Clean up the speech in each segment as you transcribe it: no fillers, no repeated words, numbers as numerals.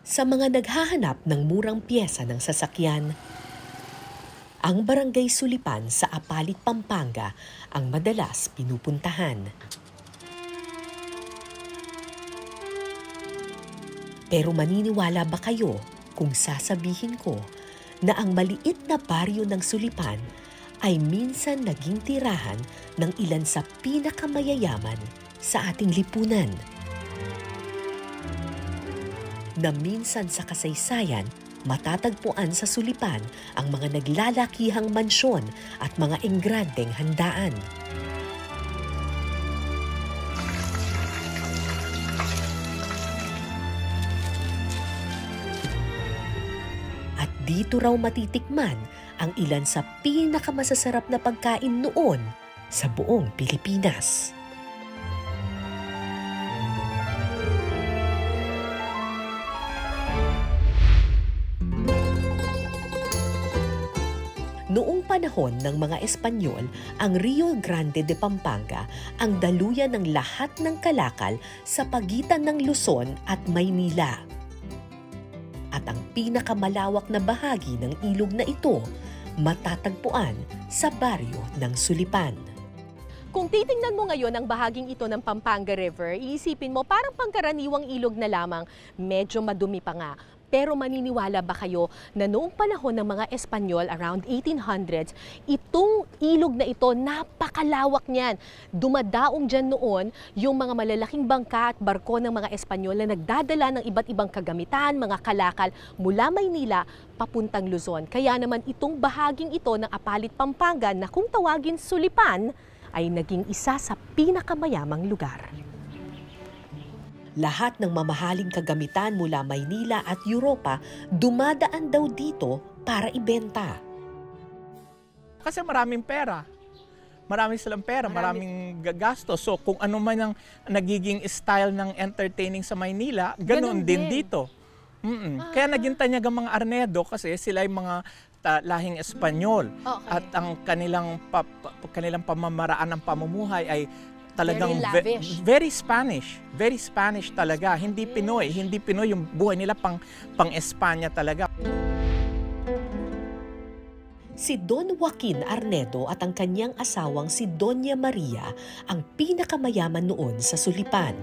Sa mga naghahanap ng murang piyesa ng sasakyan, ang Barangay Sulipan sa Apalit, Pampanga ang madalas pinupuntahan. Pero maniniwala ba kayo kung sasabihin ko na ang maliit na baryo ng Sulipan ay minsan naging tirahan ng ilan sa pinakamayayaman sa ating lipunan? Na minsan sa kasaysayan, matatagpuan sa Sulipan ang mga naglalakihang mansyon at mga engrandeng handaan. At dito raw matitikman ang ilan sa pinakamasasarap na pagkain noon sa buong Pilipinas. Noong panahon ng mga Espanyol, ang Rio Grande de Pampanga ang daluyan ng lahat ng kalakal sa pagitan ng Luzon at Maynila. At ang pinakamalawak na bahagi ng ilog na ito matatagpuan sa baryo ng Sulipan. Kung titingnan mo ngayon ang bahaging ito ng Pampanga River, iisipin mo parang pangkaraniwang ilog na lamang, medyo madumi pa nga. Pero maniniwala ba kayo na noong panahon ng mga Espanyol, around 1800s, itong ilog na ito, napakalawak niyan. Dumadaong dyan noon yung mga malalaking bangka at barko ng mga Espanyol na nagdadala ng iba't ibang kagamitan, mga kalakal mula Maynila papuntang Luzon. Kaya naman itong bahaging ito ng Apalit, Pampanga na kung tawagin Sulipan, ay naging isa sa pinakamayamang lugar. Lahat ng mamahaling kagamitan mula Maynila at Europa dumadaan daw dito para ibenta. Kasi maraming pera. Marami silang pera, maraming gagastos. So kung ano man ang nagiging style ng entertaining sa Maynila, ganoon din dito. Kaya naging tanyag ang mga Arnedo kasi sila yung mga lahing Espanyol. Okay. At ang kanilang pamamaraan ng pamumuhay ay talagang very Spanish. Very Spanish talaga. Hindi Pinoy. Hindi Pinoy yung buhay nila pang-Espanya talaga. Si Don Joaquin Arnedo at ang kanyang asawang si Doña Maria ang pinakamayaman noon sa Sulipan.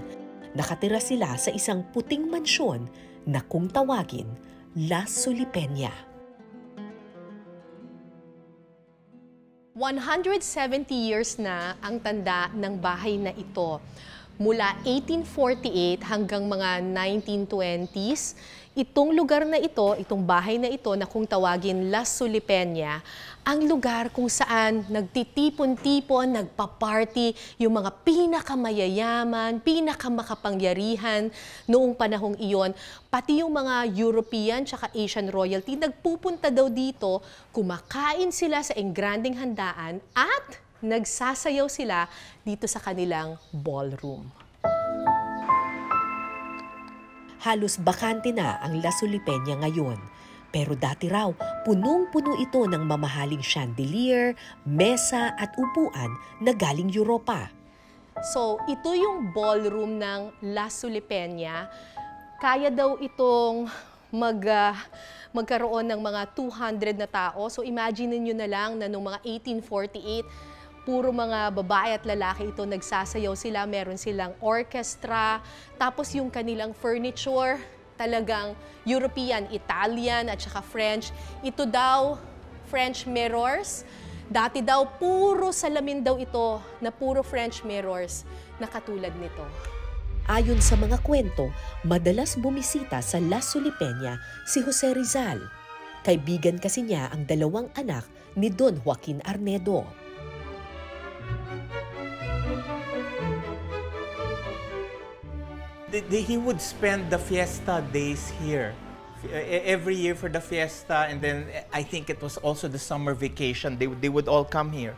Nakatira sila sa isang puting mansyon na kung tawagin La Sulipenia. 170 years na ang tanda ng bahay na ito. Mula 1848 hanggang mga 1920s, itong lugar na ito, itong bahay na ito na kung tawagin La Sulipenia, ang lugar kung saan nagtitipon-tipon, nagpa-party yung mga pinakamayayaman, pinakamakapangyarihan noong panahong iyon. Pati yung mga European tsaka Asian royalty, nagpupunta daw dito, kumakain sila sa engrandeng handaan at nagsasayaw sila dito sa kanilang ballroom. Halos bakante na ang La Sulipenia ngayon. Pero dati raw, punong-puno ito ng mamahaling chandelier, mesa at upuan na galing Europa. So, ito yung ballroom ng La Sulipenia. Kaya daw itong magkaroon ng mga 200 na tao. So, imagine niyo na lang na noong mga 1848, puro mga babae at lalaki ito nagsasayaw sila. Meron silang orchestra. Tapos yung kanilang furniture, talagang European, Italian at saka French. Ito daw, French mirrors. Dati daw, puro salamin daw ito na puro French mirrors na katulad nito. Ayon sa mga kwento, madalas bumisita sa La Sulipenia si Jose Rizal. Kaibigan kasi niya ang dalawang anak ni Don Joaquin Arnedo. He would spend the fiesta days here. Every year for the fiesta, and then I think it was also the summer vacation. They would all come here.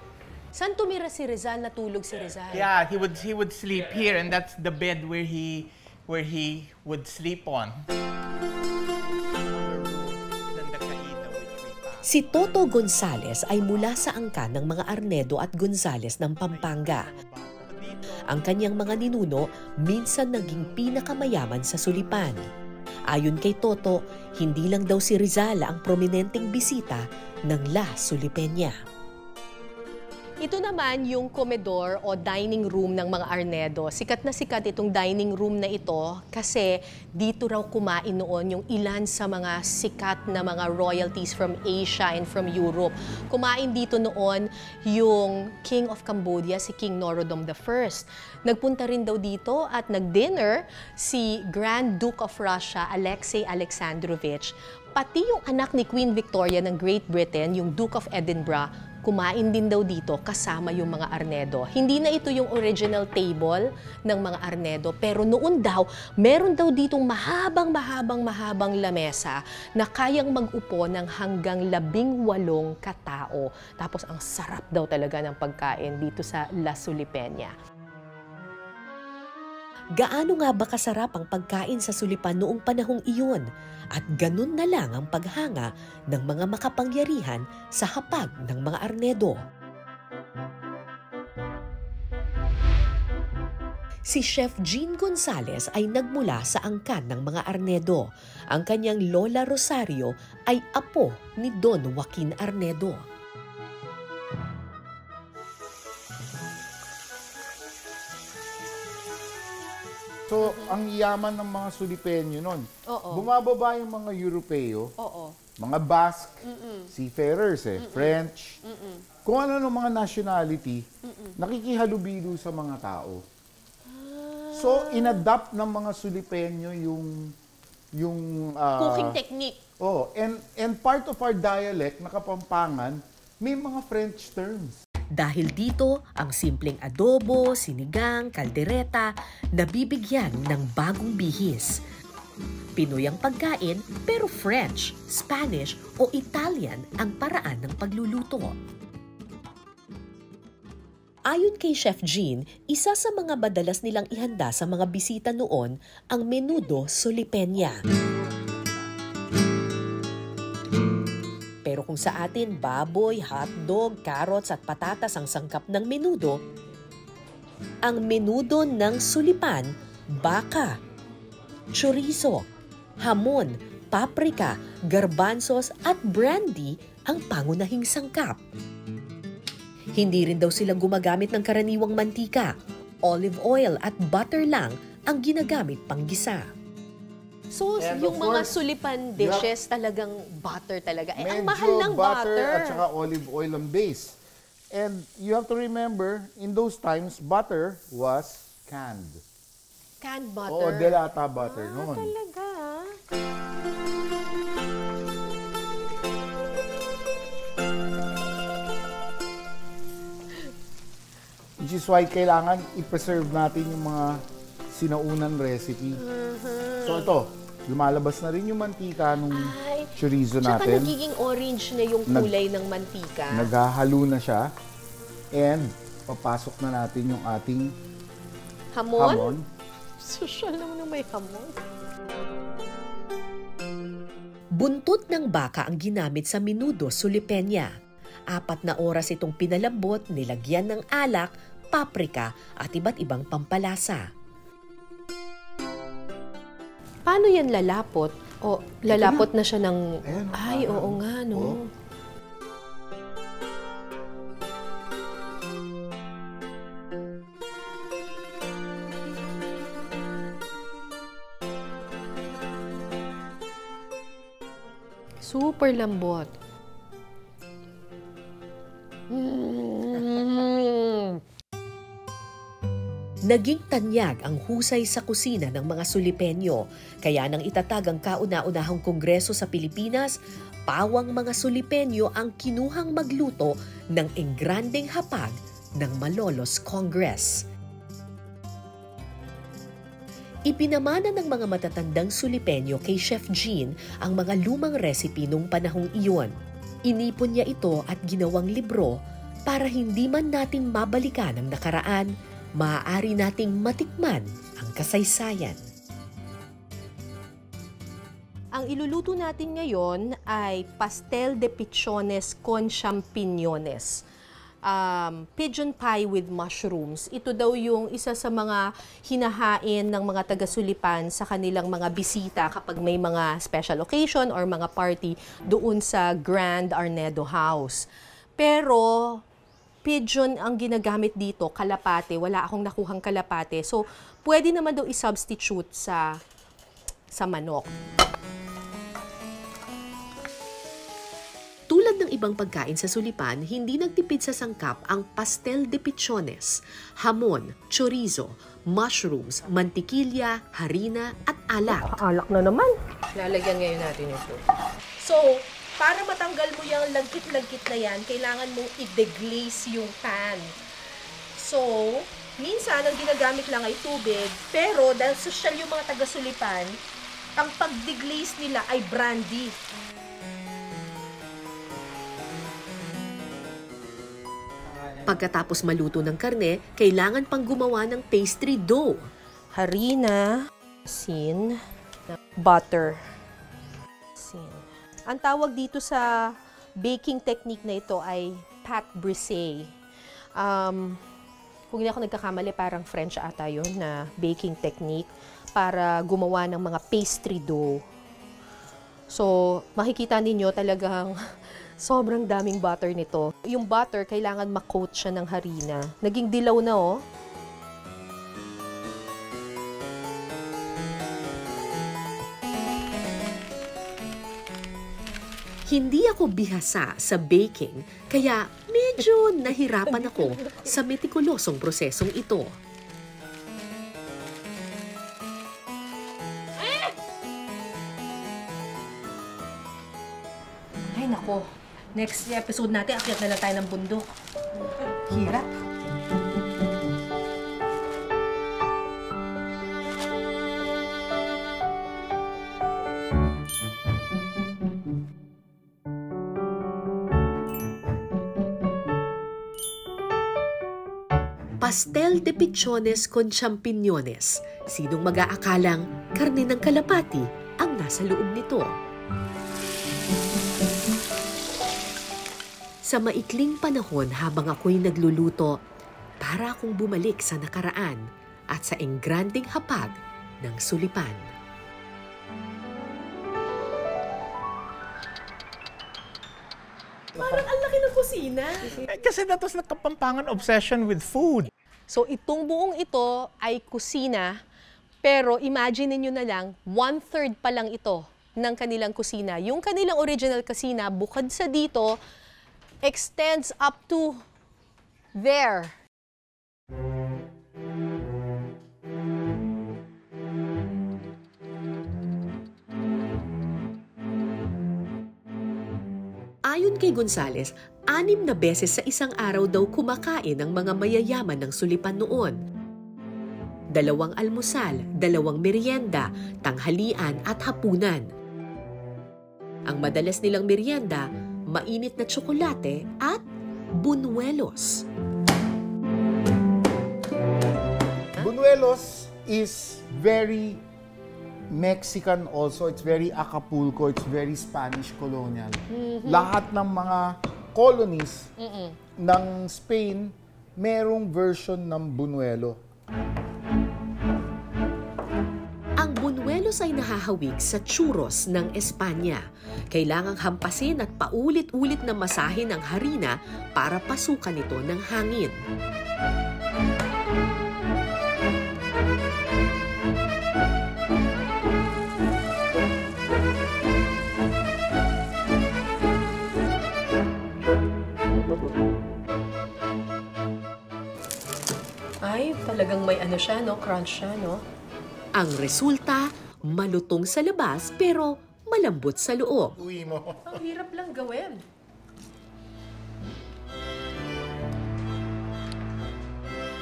Saan tumira si Rizal? Natulog si Rizal? Yeah, he would sleep here, and that's the bed where he would sleep on. Si Toto Gonzales ay mula sa angkan ng mga Arnedo at Gonzales ng Pampanga. Ang kanyang mga ninuno minsan naging pinakamayaman sa Sulipan. Ayon kay Toto, hindi lang daw si Rizal ang prominenteng bisita ng La Sulipenia. Ito naman yung komedor o dining room ng mga Arnedo. Sikat na sikat itong dining room na ito kasi dito raw kumain noon yung ilan sa mga sikat na mga royalties from Asia and from Europe. Kumain dito noon yung King of Cambodia, si King Norodom I. Nagpunta rin daw dito at nag-dinner si Grand Duke of Russia, Alexei Alexandrovich. Pati yung anak ni Queen Victoria ng Great Britain, yung Duke of Edinburgh, kumain din daw dito kasama yung mga Arnedo. Hindi na ito yung original table ng mga Arnedo, pero noon daw, meron daw ditong mahabang lamesa na kayang mag-upo ng hanggang 18 katao. Tapos ang sarap daw talaga ng pagkain dito sa La Sulipenia. Gaano nga ba kasarap ang pagkain sa Sulipan noong panahong iyon? At ganun na lang ang paghanga ng mga makapangyarihan sa hapag ng mga Arnedo. Si Chef Jean Gonzalez ay nagmula sa angkan ng mga Arnedo. Ang kanyang lola Rosario ay apo ni Don Joaquin Arnedo. So, ang yaman ng mga Sulipenyo nun. Oo. Bumababa yung mga Europeo, Oo. mga Basque, seafarers French, kung ano ng mga nationality, nakikihalubilo sa mga tao. So, inadapt ng mga Sulipenyo yung Cooking technique. Oh, and part of our dialect na Kapampangan, may mga French terms. Dahil dito, ang simpleng adobo, sinigang, kaldereta, nabibigyan ng bagong bihis. Pinoy ang pagkain, pero French, Spanish o Italian ang paraan ng pagluluto. Ayon kay Chef Jean, isa sa mga madalas nilang ihanda sa mga bisita noon ang menudo Sulipenia. Pero kung sa atin, baboy, hotdog, carrots at patatas ang sangkap ng menudo, ang menudo ng Sulipan, baka, chorizo, hamon, paprika, garbanzos at brandy ang pangunahing sangkap. Hindi rin daw sila gumagamit ng karaniwang mantika, olive oil at butter lang ang ginagamit panggisa. So, And yung of mga course, sulipan dishes talagang butter talaga. Eh, ang Medyo mahal ng butter. at saka olive oil ang base. And you have to remember, in those times, butter was canned. Canned Oo, butter. delata butter noon. Talaga. Which is why kailangan i-preserve natin yung mga sinaunang recipe. So ito, lumalabas na rin yung mantika nung Ay, chorizo tsaka natin. nagiging orange na yung kulay ng mantika. Naghahalo na siya. And papasok na natin yung ating Hamon? hamon. Social naman na may hamon. Buntot ng baka ang ginamit sa menudo Sulipenia. 4 na oras itong pinalambot, nilagyan ng alak, paprika at iba't ibang pampalasa. Paano yan lalapot? O, lalapot na siya ng... Ayan, Ay, oo nga, no? Oo. Super lambot. Naging tanyag ang husay sa kusina ng mga Sulipenyo, kaya nang itatag ang kauna-unahang kongreso sa Pilipinas, pawang mga Sulipenyo ang kinuhang magluto ng engrandeng hapag ng Malolos Congress. Ipinamana ng mga matatandang Sulipenyo kay Chef Jean ang mga lumang recipe nung panahong iyon. Inipon niya ito at ginawang libro para hindi man natin mabalikan ang nakaraan, maaari nating matikman ang kasaysayan. Ang iluluto natin ngayon ay pastel de pichones con champiñones. pigeon pie with mushrooms. Ito daw yung isa sa mga hinahain ng mga taga-Sulipan sa kanilang mga bisita kapag may mga special occasion or mga party doon sa Grand Arnedo House. Pero pigeon ang ginagamit dito, kalapate. Wala akong nakuhang kalapate. So, pwede naman daw i-substitute sa manok. Tulad ng ibang pagkain sa Sulipan, hindi nagtipid sa sangkap ang pastel de pichones, hamon, chorizo, mushrooms, mantikilya, harina at alak. Alak na naman. Lalagyan ngayon natin ito. So, para matanggal mo yung lagkit-lagkit na yan, kailangan mong i-deglaze yung pan. So, minsan ang ginagamit lang ay tubig, pero dahil social yung mga taga-Sulipan, ang pag-deglaze nila ay brandy. Pagkatapos maluto ng karne, kailangan pang gumawa ng pastry dough. Harina, asin, butter. Asin. Ang tawag dito sa baking technique na ito ay pâte brisée. Kung hindi ako nagkakamali, parang French ata yun na baking technique para gumawa ng mga pastry dough. So, makikita ninyo talagang sobrang daming butter nito. Yung butter, kailangan ma-coat siya ng harina. Naging dilaw na, oh. Hindi ako bihasa sa baking, kaya medyo nahirapan ako sa metikulosong prosesong ito. Ay, nako. Next episode natin, akyat na lang tayo ng bundok. Hirap. Pastel de pichones con champiñones. Sinong mag-aakalang karne ng kalapati ang nasa loob nito? Sa maikling panahon habang ako'y nagluluto, para akong bumalik sa nakaraan at sa engranding hapag ng Sulipan. Parang ang laki ng kusina. Kasi that was the Kapampangan obsession with food. So, itong buong ito ay kusina, pero imagine niyo na lang, 1/3 pa lang ito ng kanilang kusina. Yung kanilang original kusina, bukod sa dito, extends up to there. Ayon kay Gonzales, 6 na beses sa isang araw daw kumakain ang mga mayayaman ng Sulipan noon. 2 almusal, 2 merienda, tanghalian at hapunan. Ang madalas nilang merienda, mainit na tsokolate at buñuelos. Buñuelos is very Mexican also. It's very Acapulco. It's very Spanish colonial. Lahat ng mga colonies ng Spain, merong version ng buñuelo. Ang buñuelos ay nahahawig sa churros ng Espanya. Kailangang hampasin at paulit-ulit na masahin ang harina para pasukan ito ng hangin. Ay, talagang may ano siya, no? Crunch siya, no? Ang resulta, malutong sa labas pero malambot sa loob. Uwi mo. Ang hirap lang gawin.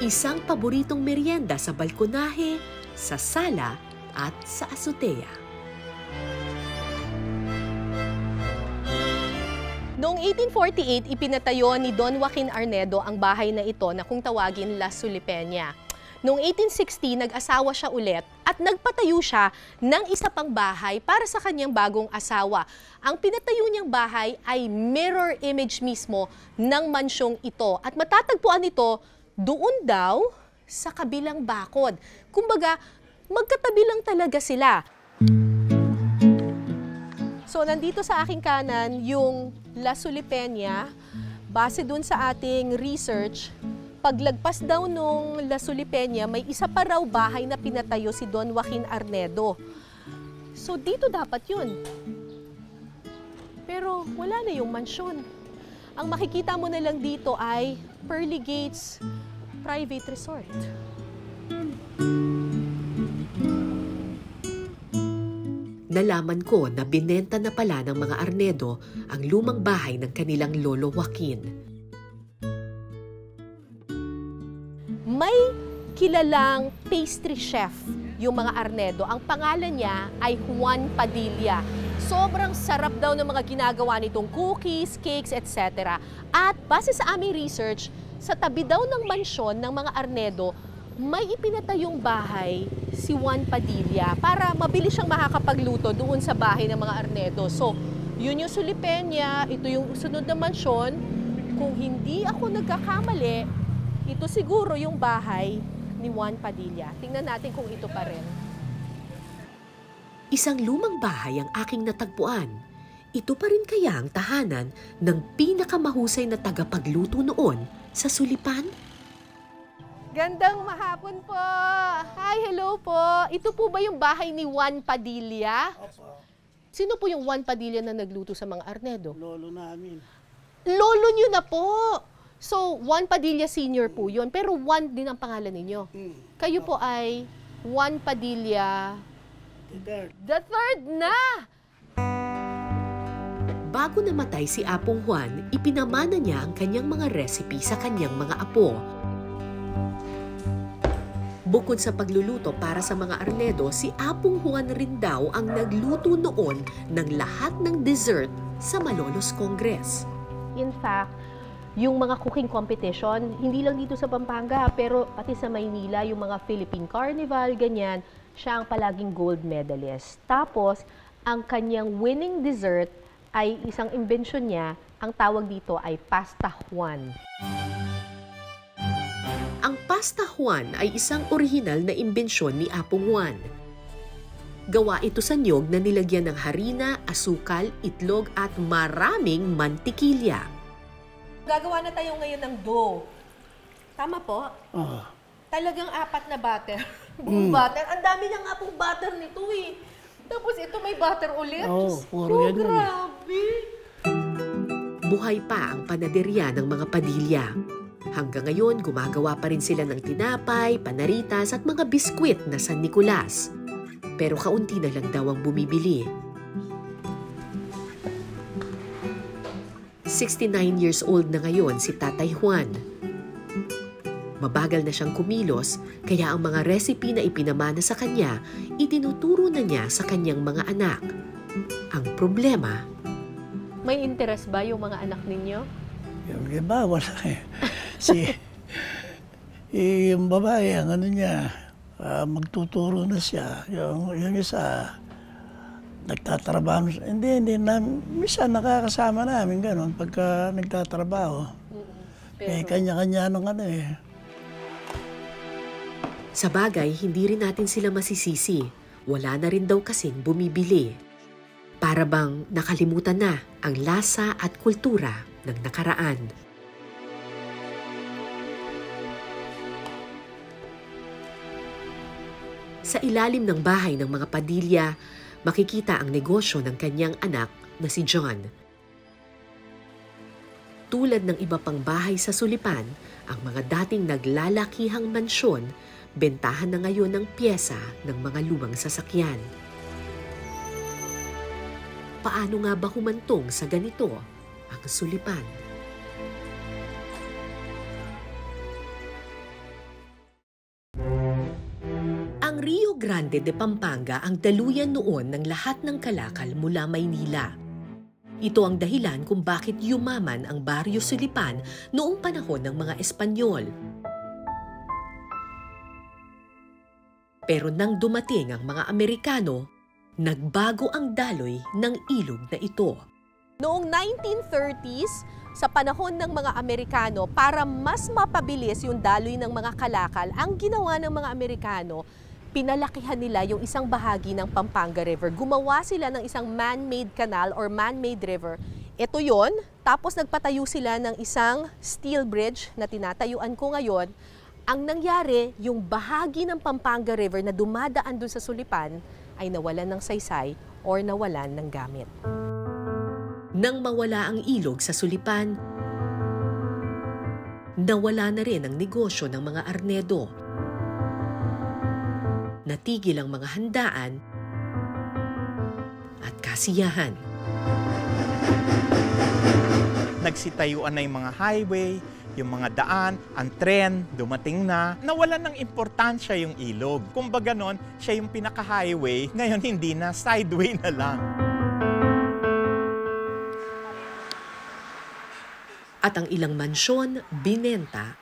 Isang paboritong merienda sa balkonahe, sa sala at sa azotea. Noong 1848, ipinatayo ni Don Joaquin Arnedo ang bahay na ito na kung tawagin La Sulipenia. Noong 1860, nag-asawa siya ulit at nagpatayo siya ng isa pang bahay para sa kanyang bagong asawa. Ang pinatayo niyang bahay ay mirror image mismo ng mansyong ito. At matatagpuan ito doon daw sa kabilang bakod. Kumbaga, magkatabi lang talaga sila. So, nandito sa aking kanan yung La Sulipenia. Base dun sa ating research, paglagpas daw nung La Sulipenia, may isa pa raw bahay na pinatayo si Don Joaquin Arnedo. So, dito dapat yun. Pero wala na yung mansyon. Ang makikita mo na lang dito ay Pearly Gates Private Resort. Nalaman ko na binenta na pala ng mga Arnedo ang lumang bahay ng kanilang lolo Joaquin. May kilalang pastry chef yung mga Arnedo. Ang pangalan niya ay Juan Padilla. Sobrang sarap daw ng mga ginagawa nitong cookies, cakes, etc. At base sa aming research, sa tabi daw ng mansyon ng mga Arnedo, may ipinatayong bahay si Juan Padilla para mabilis siyang makakapagluto doon sa bahay ng mga Arnedo. So, yun yung Sulipenia, ito yung sunod na mansyon. Kung hindi ako nagkakamali, ito siguro yung bahay ni Juan Padilla. Tingnan natin kung ito pa rin. Isang lumang bahay ang aking natagpuan. Ito pa rin kaya ang tahanan ng pinakamahusay na tagapagluto noon sa Sulipan? Gandang mahapon po. Hi, hello po. Ito po ba yung bahay ni Juan Padilla? Opo. Sino po yung Juan Padilla na nagluto sa mga Arnedo? Lolo namin. Lolo nyo na po. So, Juan Padilla Sr. po yun. Pero Juan din ang pangalan ninyo. Kayo po ay Juan Padilla the third na. Bago namatay si Apong Juan, ipinamana niya ang kanyang mga recipe sa kanyang mga apo. Bukod sa pagluluto para sa mga Arnedo, si Apong Juan rin daw ang nagluto noon ng lahat ng dessert sa Malolos Congress. In fact, yung mga cooking competition, hindi lang dito sa Pampanga, pero pati sa Maynila, yung mga Philippine Carnival, ganyan, siya ang palaging gold medalist. Tapos, ang kanyang winning dessert ay isang imbensyon niya, ang tawag dito ay Pasta Juan. Ang Pasta Juan ay isang orihinal na imbensyon ni Apong Juan. Gawa ito sa niyog na nilagyan ng harina, asukal, itlog at maraming mantikilya. Gagawa na tayo ngayon ng dough. Tama po? Oo. Talagang 4 na butter. Butter. Ang dami na nga pong butter nito eh. Tapos ito may butter ulit. Oo, puro yan yun. Grabe. Buhay pa ang panaderya ng mga Padilla. Hanggang ngayon, gumagawa pa rin sila ng tinapay, panaritas at mga biskwit na San Nicolas. Pero kaunti na lang daw ang bumibili. 69 years old na ngayon si Tatay Juan. Mabagal na siyang kumilos, kaya ang mga recipe na ipinamana sa kanya, itinuturo na niya sa kanyang mga anak. Ang problema, May interest ba yung mga anak ninyo? Yung iba, wala eh. Yung babae, ang ano niya, magtuturo na siya. Yung isa, nagtatrabaho. Hindi minsan nakakasama namin gano'n pagka nagtatrabaho. May kanya-kanya nung ano eh. sa bagay hindi rin natin sila masisisi. Wala na rin daw kasing bumibili. Para bang nakalimutan na ang lasa at kultura ng nakaraan. Sa ilalim ng bahay ng mga Padilla, makikita ang negosyo ng kanyang anak na si John. Tulad ng iba pang bahay sa Sulipan, ang mga dating naglalakihang mansyon, bentahan na ngayon ng pyesa ng mga lumang sasakyan. Paano nga ba humantong sa ganito ang Sulipan? Ang Rio Grande de Pampanga ang daluyan noon ng lahat ng kalakal mula Maynila. Ito ang dahilan kung bakit yumaman ang Baryo Sulipan noong panahon ng mga Espanyol. Pero nang dumating ang mga Amerikano, nagbago ang daloy ng ilog na ito. Noong 1930s, sa panahon ng mga Amerikano, para mas mapabilis yung daloy ng mga kalakal, ang ginawa ng mga Amerikano, pinalakihan nila yung isang bahagi ng Pampanga River. Gumawa sila ng isang man-made canal or man-made river. Ito yon. Tapos nagpatayo sila ng isang steel bridge na tinatayuan ko ngayon. Ang nangyari, yung bahagi ng Pampanga River na dumadaan dun sa Sulipan ay nawalan ng saysay or nawalan ng gamit. Nang mawala ang ilog sa Sulipan, nawala na rin ang negosyo ng mga Arnedo. Natigil ang mga handaan at kasiyahan. Nagsitayuan na yung mga highway, yung mga daan, ang tren, dumating na. Nawalan ng importansya yung ilog. Kumbaga nun, siya yung pinaka-highway, ngayon hindi na, sideway na lang. At ang ilang mansyon, binenta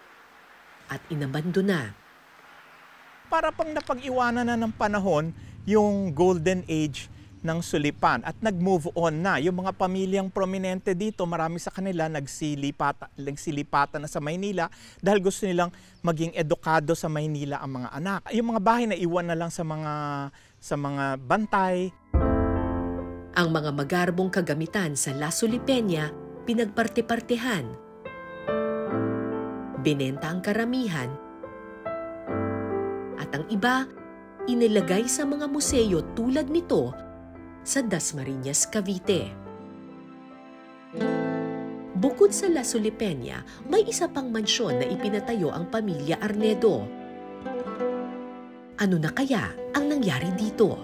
at inabandona. Para pang napag-iwanan na ng panahon yung golden age ng Sulipan at nag-move on na. Yung mga pamilyang prominente dito, marami sa kanila nagsilipatan na sa Maynila dahil gusto nilang maging edukado sa Maynila ang mga anak. Yung mga bahay na iwan na lang sa mga bantay. Ang mga magarbong kagamitan sa La Sulipenia, pinagparte-partehan. Binenta ang karamihan at ang iba inilagay sa mga museo tulad nito sa Dasmariñas, Cavite. Bukod sa La Sulipenia, may isa pang mansyon na ipinatayo ang pamilya Arnedo. Ano na kaya ang nangyari dito?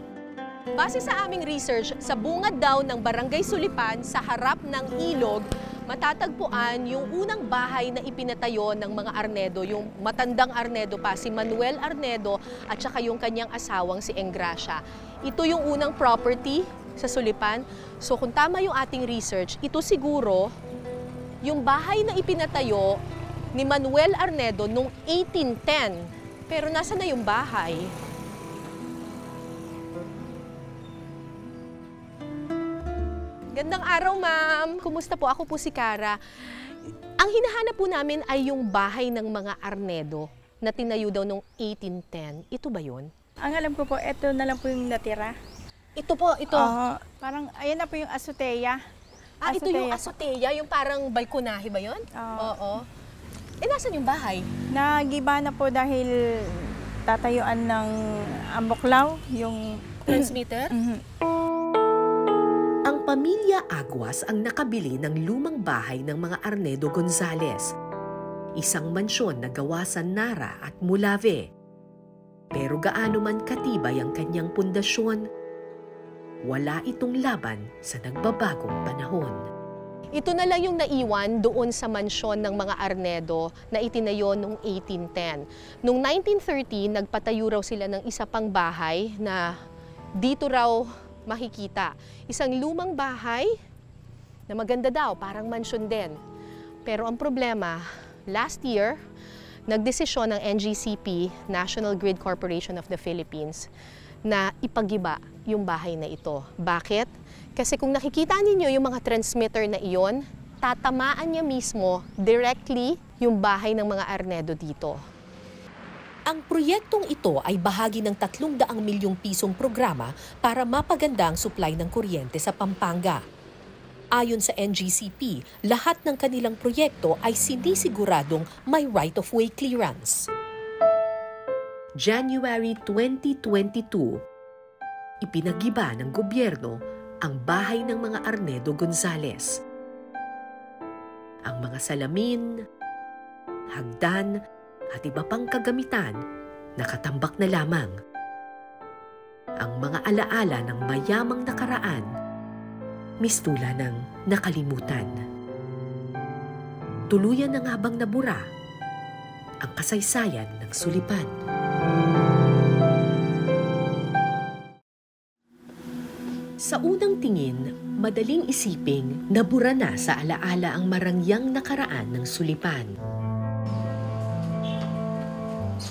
Base sa aming research, sa bungad daw ng Barangay Sulipan sa harap ng ilog, matatagpuan yung unang bahay na ipinatayo ng mga Arnedo, yung matandang Arnedo pa, si Manuel Arnedo at saka yung kanyang asawang si Engracia. Ito yung unang property sa Sulipan. So kung tama yung ating research, ito siguro yung bahay na ipinatayo ni Manuel Arnedo noong 1810. Pero nasa na yung bahay? Gandang araw, ma'am. Kumusta po? Ako po si Cara. Ang hinahanap po namin ay yung bahay ng mga Arnedo na tinayo daw noong 1810. Ito ba yun? Ang alam ko po, ito na lang po yung natira. Ito po, ito. Parang, ayan na po yung azotea. Ito yung azotea, yung parang balkonahe ba yun? Oo. Nasan yung bahay? Nagiba na po dahil tatayuan ng amboklaw, yung transmitter? Ang pamilya Aguas ang nakabili ng lumang bahay ng mga Arnedo Gonzales. Isang mansyon na gawa sa Nara at Mulave. Pero gaano man katibay ang kanyang pundasyon, wala itong laban sa nagbabagong panahon. Ito na lang yung naiwan doon sa mansyon ng mga Arnedo na itinayo noong 1810. Noong 1930, nagpatayo raw sila ng isa pang bahay na dito raw makikita. Isang lumang bahay na maganda daw, parang mansyon din. Pero ang problema, last year, nagdesisyon ng NGCP, National Grid Corporation of the Philippines, na ipagiba yung bahay na ito. Bakit? Kasi kung nakikita ninyo yung mga transmitter na iyon, tatamaan niya mismo directly yung bahay ng mga Arnedo dito. Ang proyektong ito ay bahagi ng 300 milyong pisong programa para mapaganda ang supply ng kuryente sa Pampanga. Ayon sa NGCP, lahat ng kanilang proyekto ay sinisiguradong may right-of-way clearance. January 2022, ipinagiba ng gobyerno ang bahay ng mga Arnedo Gonzales. Ang mga salamin, hagdan, at iba pang kagamitan nakatambak na lamang. Ang mga alaala ng mayamang nakaraan, mistula ng nakalimutan. Tuluyan na nga bang nabura ang kasaysayan ng Sulipan? Sa unang tingin, madaling isiping nabura na sa alaala ang marangyang nakaraan ng Sulipan.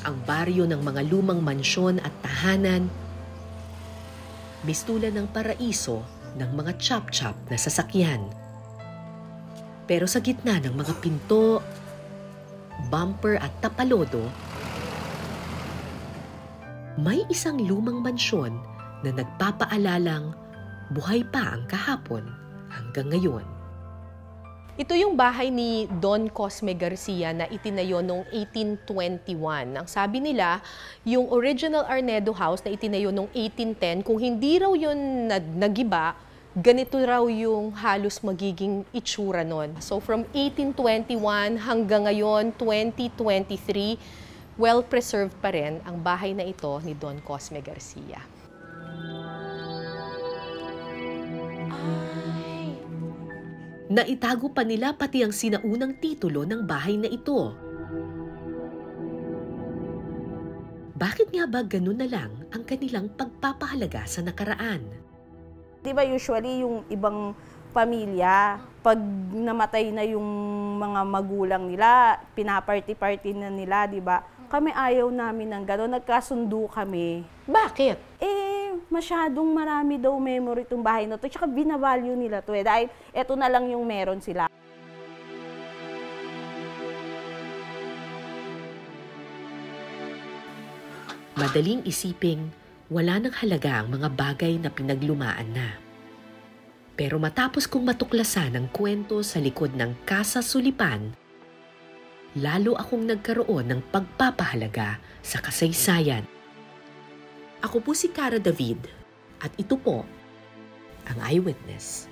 ang baryo ng mga lumang mansyon at tahanan, mistulan ng paraiso ng mga chop-chop na sasakyan. Pero sa gitna ng mga pinto, bumper at tapalodo, may isang lumang mansyon na nagpapaalalang buhay pa ang kahapon hanggang ngayon. Ito yung bahay ni Don Cosme Garcia na itinayo noong 1821. Ang sabi nila, yung original Arnedo House na itinayo noong 1810, kung hindi raw yun nagiba, ganito raw yung halos magiging itsura nun. So from 1821 hanggang ngayon, 2023, well-preserved pa rin ang bahay na ito ni Don Cosme Garcia. Naitago pa nila pati ang sinaunang titulo ng bahay na ito. Bakit nga ba ganun na lang ang kanilang pagpapahalaga sa nakaraan? Di ba usually yung ibang pamilya, pag namatay na yung mga magulang nila, pinaparty-party na nila, di ba? Kami ayaw namin ng gano'n, nagkasundo kami. Bakit? Masyadong marami daw memory itong bahay na to, tsaka binavalue nila to dahil eto na lang yung meron sila. Madaling isiping wala nang halaga ang mga bagay na pinaglumaan na. Pero matapos kong matuklasan ang kwento sa likod ng Casa Sulipan, lalo akong nagkaroon ng pagpapahalaga sa kasaysayan. Ako po si Cara David at ito po ang Eyewitness.